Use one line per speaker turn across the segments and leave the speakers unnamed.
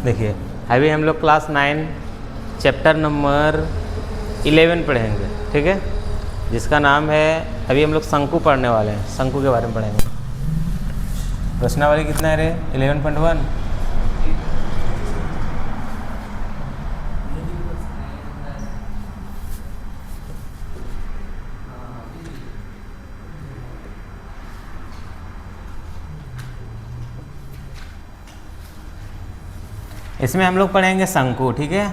देखिए अभी हम लोग क्लास 9 चैप्टर नंबर 11 पढ़ेंगे, ठीक है, जिसका नाम है, अभी हम लोग शंकु पढ़ने वाले हैं, शंकु के बारे में पढ़ेंगे। प्रश्नावली कितना है रे? 11.1। इसमें हम लोग पढ़ेंगे शंकु, ठीक है।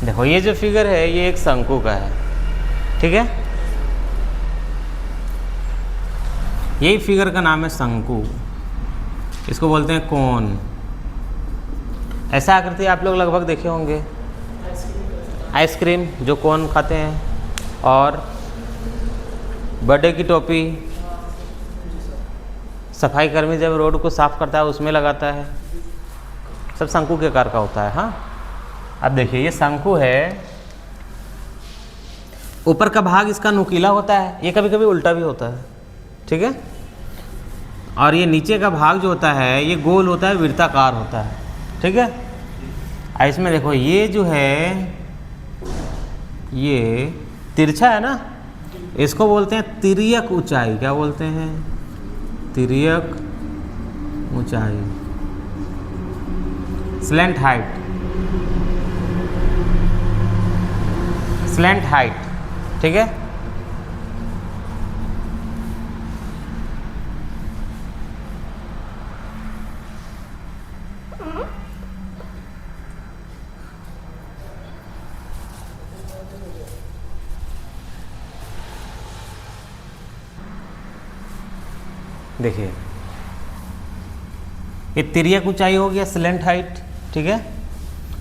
देखो ये जो फिगर है ये एक शंकु का है, ठीक है। यही फिगर का नाम है शंकु, इसको बोलते हैं कोन। ऐसा आकृति आप लोग लगभग देखे होंगे, आइसक्रीम जो कोन खाते हैं, और बर्थडे की टोपी सफाई कर्मी जब रोड को साफ करता है उसमें लगाता है, सब शंकु के आकार का होता है। हाँ, अब देखिए ये शंकु है, ऊपर का भाग इसका नुकीला होता है, ये कभी कभी उल्टा भी होता है, ठीक है, और ये नीचे का भाग जो होता है ये गोल होता है, वृत्ताकार होता है, ठीक है। इसमें देखो ये जो है ये तिरछा है ना, इसको बोलते हैं तिर्यक ऊंचाई। क्या बोलते हैं? तिर्यक ऊंचाई, स्लैंट हाइट, स्लैंट हाइट, ठीक है। देखिए ये तिर्यक ऊंचाई हो गया, स्लैंट हाइट, ठीक है।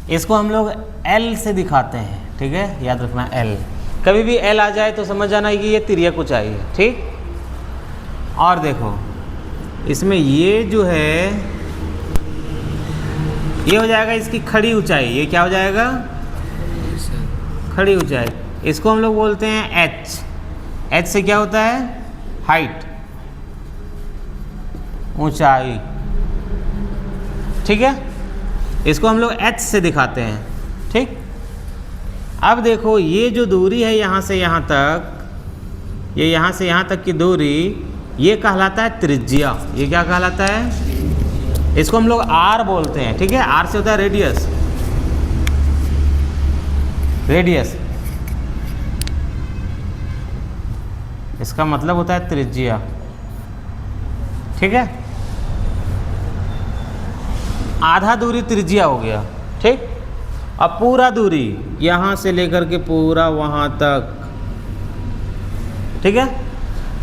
इसको हम लोग L से दिखाते हैं, ठीक है, याद रखना L। कभी भी L आ जाए तो समझ जाना कि ये तिर्यक ऊंचाई है, ठीक। और देखो इसमें ये जो है ये हो जाएगा इसकी खड़ी ऊंचाई। ये क्या हो जाएगा? खड़ी ऊंचाई। इसको हम लोग बोलते हैं H। H से क्या होता है? हाइट, ऊंचाई, ठीक है। इसको हम लोग H से दिखाते हैं, ठीक। अब देखो ये जो दूरी है यहाँ से यहाँ तक, ये यहाँ से यहाँ तक की दूरी, ये कहलाता है त्रिज्या। ये क्या कहलाता है? इसको हम लोग R बोलते हैं, ठीक है। R से होता है रेडियस, रेडियस इसका मतलब होता है त्रिज्या, ठीक है। आधा दूरी त्रिज्या हो गया, ठीक। अब पूरा दूरी यहाँ से लेकर के पूरा वहाँ तक, ठीक है,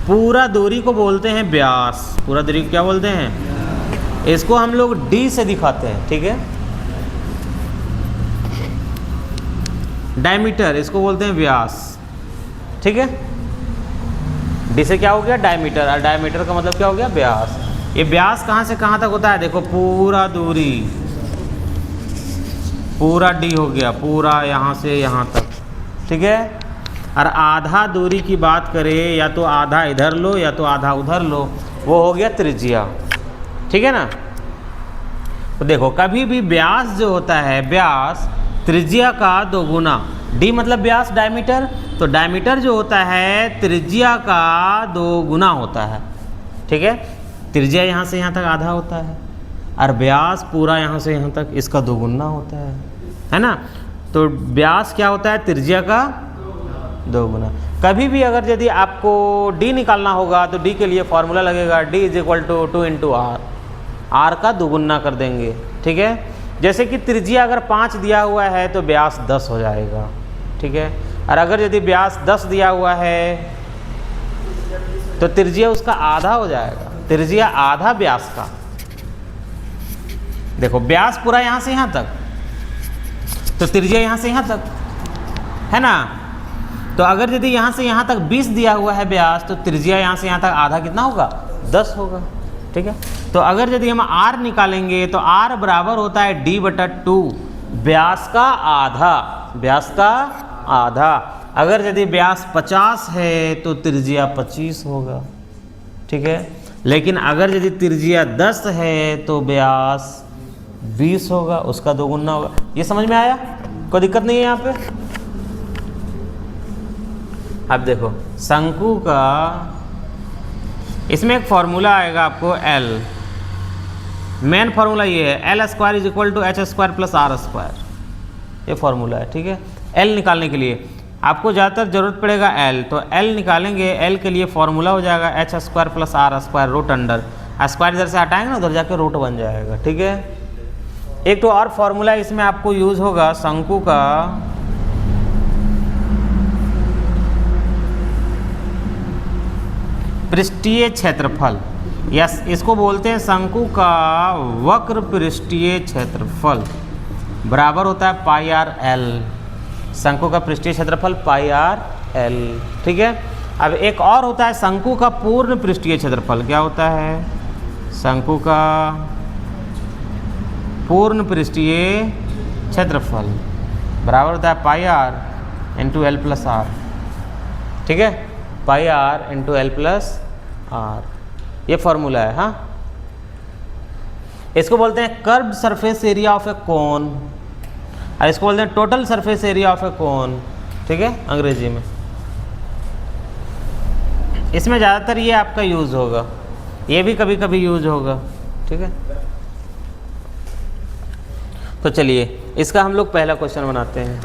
पूरा दूरी को बोलते हैं व्यास। पूरा दूरी को क्या बोलते हैं? इसको हम लोग D से दिखाते हैं, ठीक है। डायमीटर इसको बोलते हैं व्यास, ठीक है। D से क्या हो गया? डायमीटर, और डायमीटर का मतलब क्या हो गया? व्यास। ये व्यास कहाँ से कहाँ तक होता है? देखो पूरा दूरी, पूरा D हो गया, पूरा यहाँ से यहाँ तक, ठीक है। और आधा दूरी की बात करें, या तो आधा इधर लो या तो आधा उधर लो, वो हो गया त्रिज्या, ठीक है ना। तो देखो कभी भी व्यास जो होता है, व्यास त्रिज्या का दोगुना। D मतलब व्यास, डायमीटर, तो डायमीटर जो होता है त्रिज्या का दोगुना होता है, ठीक है। त्रिज्या यहाँ से यहाँ तक आधा होता है, और व्यास पूरा यहाँ से यहाँ तक इसका दोगुना होता है ना। तो व्यास क्या होता है? त्रिज्या का दोगुना। कभी भी अगर यदि आपको D निकालना होगा तो D के लिए फॉर्मूला लगेगा D = 2 × R। R का दोगुना कर देंगे, ठीक है। जैसे कि त्रिज्या अगर 5 दिया हुआ है तो व्यास 10 हो जाएगा, ठीक है। और अगर यदि व्यास 10 दिया हुआ है तो त्रिज्या उसका आधा हो जाएगा, त्रिज्या आधा व्यास का। देखो व्यास पूरा यहाँ से यहाँ तक, तो त्रिज्या यहाँ से यहाँ तक, है ना। तो अगर यदि यहाँ से यहाँ तक 20 दिया हुआ है व्यास, तो त्रिज्या यहाँ से यहाँ तक आधा कितना होगा? 10 होगा, ठीक है। तो अगर यदि हम R निकालेंगे तो R बराबर होता है D/2, व्यास का आधा, व्यास का आधा। अगर यदि व्यास 50 है तो त्रिज्या 25 होगा, ठीक है। लेकिन अगर यदि त्रिज्या 10 है तो व्यास 20 होगा, उसका 2 गुना होगा। ये समझ में आया? कोई दिक्कत नहीं है यहाँ पे? अब देखो शंकु का, इसमें एक फॉर्मूला आएगा आपको L, मेन फार्मूला ये है L² = H² + R², ये फार्मूला है, ठीक है। L निकालने के लिए आपको ज़्यादातर ज़रूरत पड़ेगा L, तो L निकालेंगे। L के लिए फार्मूला हो जाएगा H² + R² root under, square इधर से हटाएंगे ना, उधर जाके रूट बन जाएगा, ठीक है। एक तो और फार्मूला इसमें आपको यूज़ होगा शंकु का पृष्ठीय क्षेत्रफल, यस, इसको बोलते हैं शंकु का वक्र पृष्ठीय क्षेत्रफल, बराबर होता है πr/l। शंकु का पृष्ठीय क्षेत्रफल πr/l, ठीक है। अब एक और होता है शंकु का पूर्ण पृष्ठीय क्षेत्रफल। क्या होता है? शंकु का पूर्ण पृष्ठीय क्षेत्रफल बराबर होता है πr × l + r, ठीक है, πr × l + r, ये फॉर्मूला है। हाँ, इसको बोलते हैं कर्व्ड सरफेस एरिया ऑफ ए कोन, और इसको बोलते हैं टोटल सरफेस एरिया ऑफ ए कोन, ठीक है, अंग्रेजी में। इसमें ज़्यादातर ये आपका यूज़ होगा, ये भी कभी कभी यूज़ होगा, ठीक है। तो चलिए इसका हम लोग पहला क्वेश्चन बनाते हैं।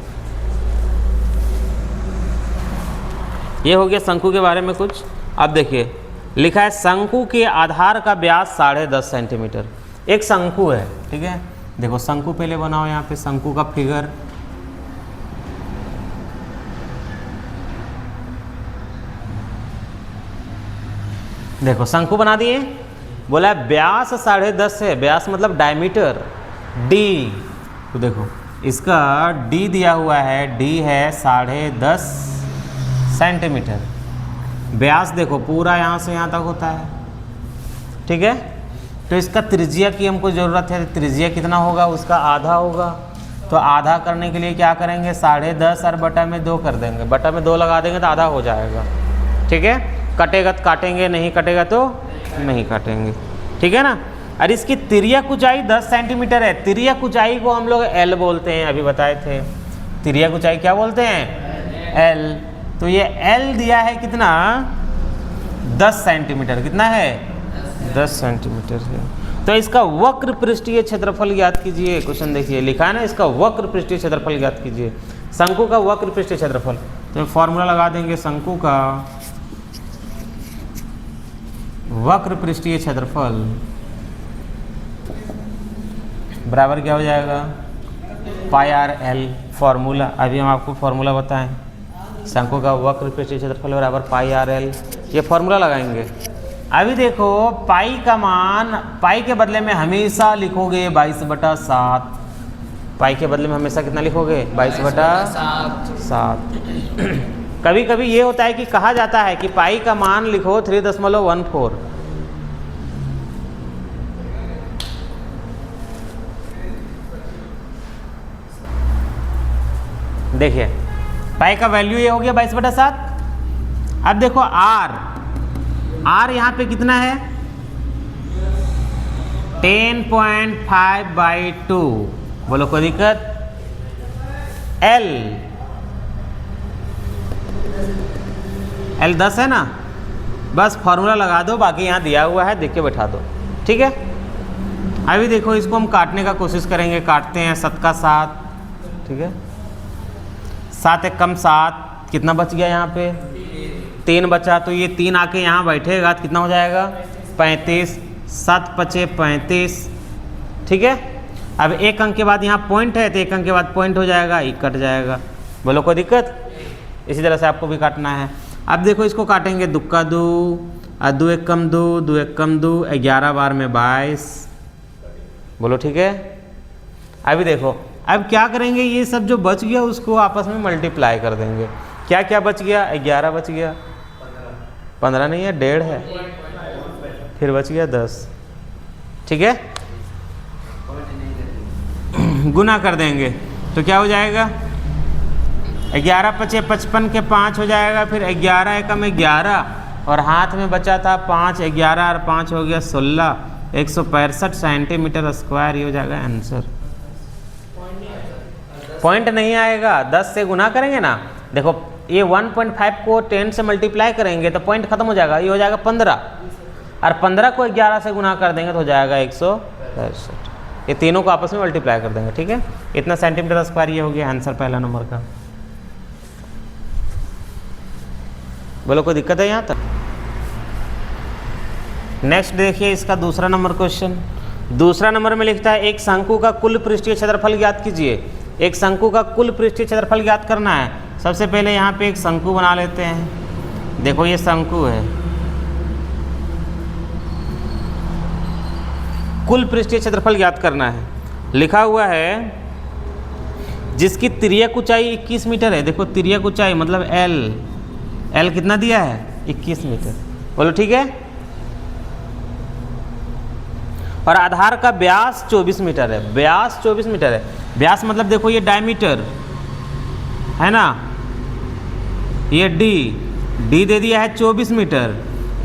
ये हो गया शंकु के बारे में कुछ। अब देखिए लिखा है शंकु के आधार का व्यास 10.5 सेंटीमीटर। एक शंकु है, ठीक है। देखो शंकु पहले बनाओ, यहाँ पे शंकु का फिगर, देखो शंकु बना दिए। बोला व्यास 10.5 है, व्यास मतलब डायमीटर d, तो देखो इसका d दिया हुआ है, d है 10.5 सेंटीमीटर। व्यास देखो पूरा यहाँ से यहाँ तक होता है, ठीक है। तो इसका त्रिज्या की हमको ज़रूरत है, त्रिज्या कितना होगा? उसका आधा होगा। तो आधा करने के लिए क्या करेंगे? 10.5 और बटा में 2 कर देंगे, बटा में 2 लगा देंगे तो आधा हो जाएगा, ठीक है। कटेगा तो काटेंगे, नहीं कटेगा तो नहीं काटेंगे, ठीक है ना। और इसकी तिर्यक ऊंचाई 10 सेंटीमीटर है। तिर्यक ऊंचाई को हम लोग L बोलते हैं, अभी बताए थे। तिर्यक ऊंचाई क्या बोलते हैं? L। तो ये L दिया है कितना? 10 सेंटीमीटर। कितना है? 10 सेंटीमीटर है। तो इसका वक्र पृष्ठीय क्षेत्रफल ज्ञात कीजिए। क्वेश्चन देखिए लिखा है ना, इसका वक्र पृष्ठीय क्षेत्रफल ज्ञात कीजिए। शंकु का वक्र पृष्ठीय क्षेत्रफल, तो फॉर्मूला लगा देंगे शंकु का वक्र पृष्ठीय क्षेत्रफल बराबर क्या हो जाएगा? πr/l। फॉर्मूला अभी हम आपको फॉर्मूला बताएं, शंकु का वक्र पृष्ठीय क्षेत्रफल बराबर πr/l, ये फॉर्मूला लगाएंगे। अभी देखो पाई का मान, पाई के बदले में हमेशा लिखोगे 22/7। पाई के बदले में हमेशा कितना लिखोगे? 22/7। कभी कभी ये होता है कि कहा जाता है कि पाई का मान लिखो 3.14। देखिए पाई का वैल्यू ये हो गया 22/7। अब देखो आर यहाँ पे कितना है? 10.5/2। बोलो कोई दिक्कत? L 10 है ना, बस फॉर्मूला लगा दो, बाकी यहाँ दिया हुआ है, देख के बैठा दो, ठीक है। अभी देखो इसको हम काटने का कोशिश करेंगे। काटते हैं 7 का 7, ठीक है। 7 एक कम 7, कितना बच गया यहाँ पे? 3 बचा। तो ये 3 आके यहाँ बैठेगा तो कितना हो जाएगा? 35। 7 × 35, ठीक है। अब एक अंक के बाद यहाँ पॉइंट है, तो एक अंक के बाद पॉइंट हो जाएगा, ये कट जाएगा। बोलो कोई दिक्कत? इसी तरह से आपको भी काटना है। अब देखो इसको काटेंगे 2 का 2, 2 एक कम 2, 2 एक कम 2, 11 बार में 22। बोलो ठीक है। अभी देखो अब क्या करेंगे, ये सब जो बच गया उसको आपस में मल्टीप्लाई कर देंगे। क्या क्या बच गया? 11 बच गया, 15 नहीं है, 1.5 है, फिर बच गया 10, ठीक है। गुना कर देंगे तो क्या हो जाएगा? 11 पचे 55 के 5 हो जाएगा, फिर 11 एकम 11 और हाथ में बचा था 5, 11 और 5 हो गया 16, 165 सेंटीमीटर स्क्वायर। ये हो जाएगा आंसर। पॉइंट नहीं आएगा, 10 से गुना करेंगे ना, देखो ये 1.5 को 10 से मल्टीप्लाई करेंगे तो पॉइंट खत्म हो जाएगा, ये हो जाएगा 15 और 15 को 11 से गुना कर देंगे तो हो जाएगा 165। ये तीनों को आपस में मल्टीप्लाई कर देंगे, ठीक है। इतना सेंटीमीटर स्क्वायर ये हो गया आंसर पहला नंबर का। बोलो कोई दिक्कत है यहाँ तक? नेक्स्ट देखिए इसका दूसरा नंबर क्वेश्चन। दूसरा नंबर में लिखता है एक शंकु का कुल पृष्ठीय क्षेत्रफल ज्ञात कीजिए। एक शंकु का कुल पृष्ठीय क्षेत्रफल ज्ञात करना है। सबसे पहले यहाँ पे एक शंकु बना लेते हैं। देखो ये शंकु है, कुल पृष्ठीय क्षेत्रफल ज्ञात करना है। लिखा हुआ है जिसकी तिर्यक ऊंचाई 21 मीटर है। देखो तिर्यक ऊंचाई मतलब एल कितना दिया है 21 मीटर। बोलो ठीक है। और आधार का व्यास 24 मीटर है। व्यास 24 मीटर है। व्यास मतलब देखो ये डायमीटर है ना, ये डी दे दिया है 24 मीटर,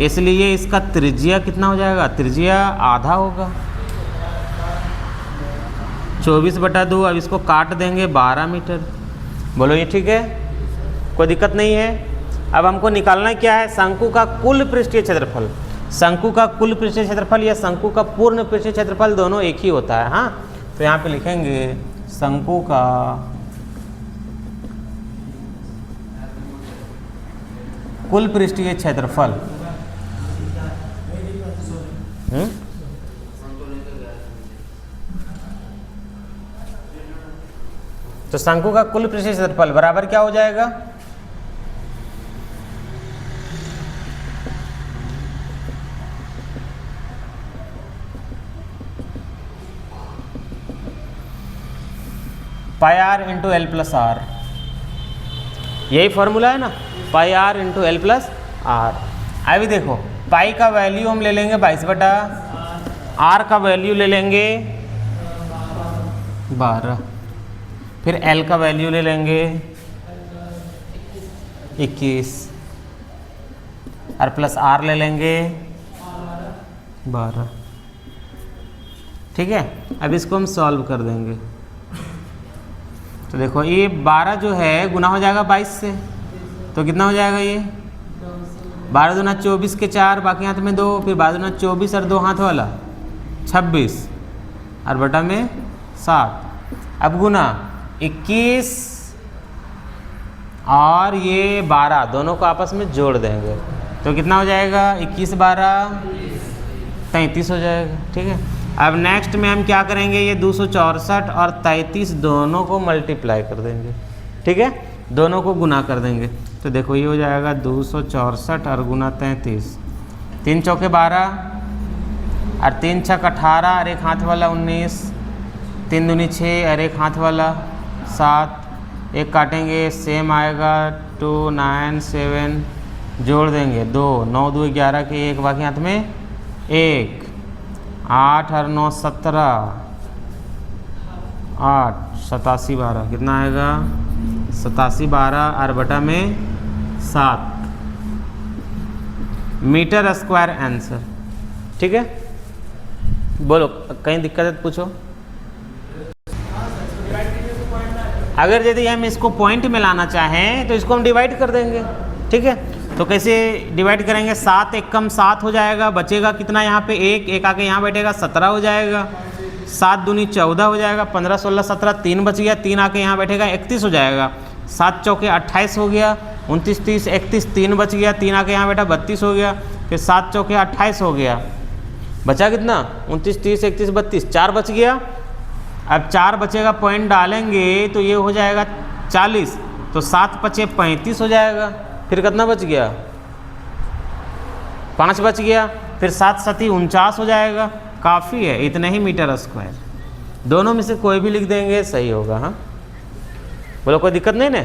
इसलिए इसका त्रिज्या कितना हो जाएगा? त्रिज्या आधा होगा, 24/2। अब इसको काट देंगे 12 मीटर। बोलो ये ठीक है, कोई दिक्कत नहीं है। अब हमको निकालना क्या है? शंकु का कुल पृष्ठीय क्षेत्रफल। शंकु का कुल पृष्ठीय क्षेत्रफल या शंकु का पूर्ण पृष्ठीय क्षेत्रफल दोनों एक ही होता है। हाँ, तो यहाँ पे लिखेंगे शंकु का कुल पृष्ठीय क्षेत्रफल। तो शंकु का कुल पृष्ठीय क्षेत्रफल बराबर क्या हो जाएगा? Pi R into L plus R. यही फॉर्मूला है ना, pi R into L plus R. अभी देखो पाई का वैल्यू हम ले लेंगे 22/, आर का वैल्यू ले लेंगे 12, फिर एल का वैल्यू ले लेंगे 21 और प्लस आर ले लेंगे 12। ठीक है, अब इसको हम सॉल्व कर देंगे। तो देखो ये 12 जो है गुना हो जाएगा 22 से, तो कितना हो जाएगा? ये 12 दूना 24 के 4, बाकी हाथ में 2, फिर 12 दूना 24 और 2 हाथ वाला 26 और बटा में 7। अब गुना 21 और ये 12 दोनों को आपस में जोड़ देंगे तो कितना हो जाएगा? 21 12 33 हो जाएगा। ठीक है, अब नेक्स्ट में हम क्या करेंगे? ये 264 और 33 दोनों को मल्टीप्लाई कर देंगे। ठीक है, दोनों को गुना कर देंगे तो देखो ये हो जाएगा 264 और गुना 33, 3 चौके 12 और 3 छक 18 और एक हाथ वाला 19, 3 दूनी 6 और एक हाथ वाला 7, एक काटेंगे सेम आएगा 2 9 7, जोड़ देंगे 2 9 2 11 के एक, बाकी हाथ में 1, 8 और 9 17, 8 87 12, कितना आएगा? 87 12 और बटा में 7 मीटर स्क्वायर आंसर। ठीक है, बोलो कहीं दिक्कत है तो पूछो। अगर यदि हम इसको पॉइंट में लाना चाहें तो इसको हम डिवाइड कर देंगे। ठीक है, तो कैसे डिवाइड करेंगे? 7 एकम 7 हो जाएगा, बचेगा कितना? यहाँ पे 1 आके यहाँ बैठेगा 17 हो जाएगा, 7 दूनी 14 हो जाएगा, 15 16 17 3 बच गया, 3 आके यहाँ बैठेगा 31 हो जाएगा, 7 चौके 28 हो गया, 29 30 31 3 बच गया, 3 आके यहाँ बैठा 32 हो गया, फिर 7 चौके 28 हो गया, बचा कितना? 29 30 31 32, 4 बच गया। अब 4 बचेगा, पॉइंट डालेंगे तो ये हो जाएगा 40, तो 7 पचे 35 हो जाएगा, फिर कितना बच गया? 5 बच गया, फिर 7 7 49 हो जाएगा। काफ़ी है, इतने ही मीटर स्क्वायर। दोनों में से कोई भी लिख देंगे सही होगा। हाँ, बोलो कोई दिक्कत नहीं ना?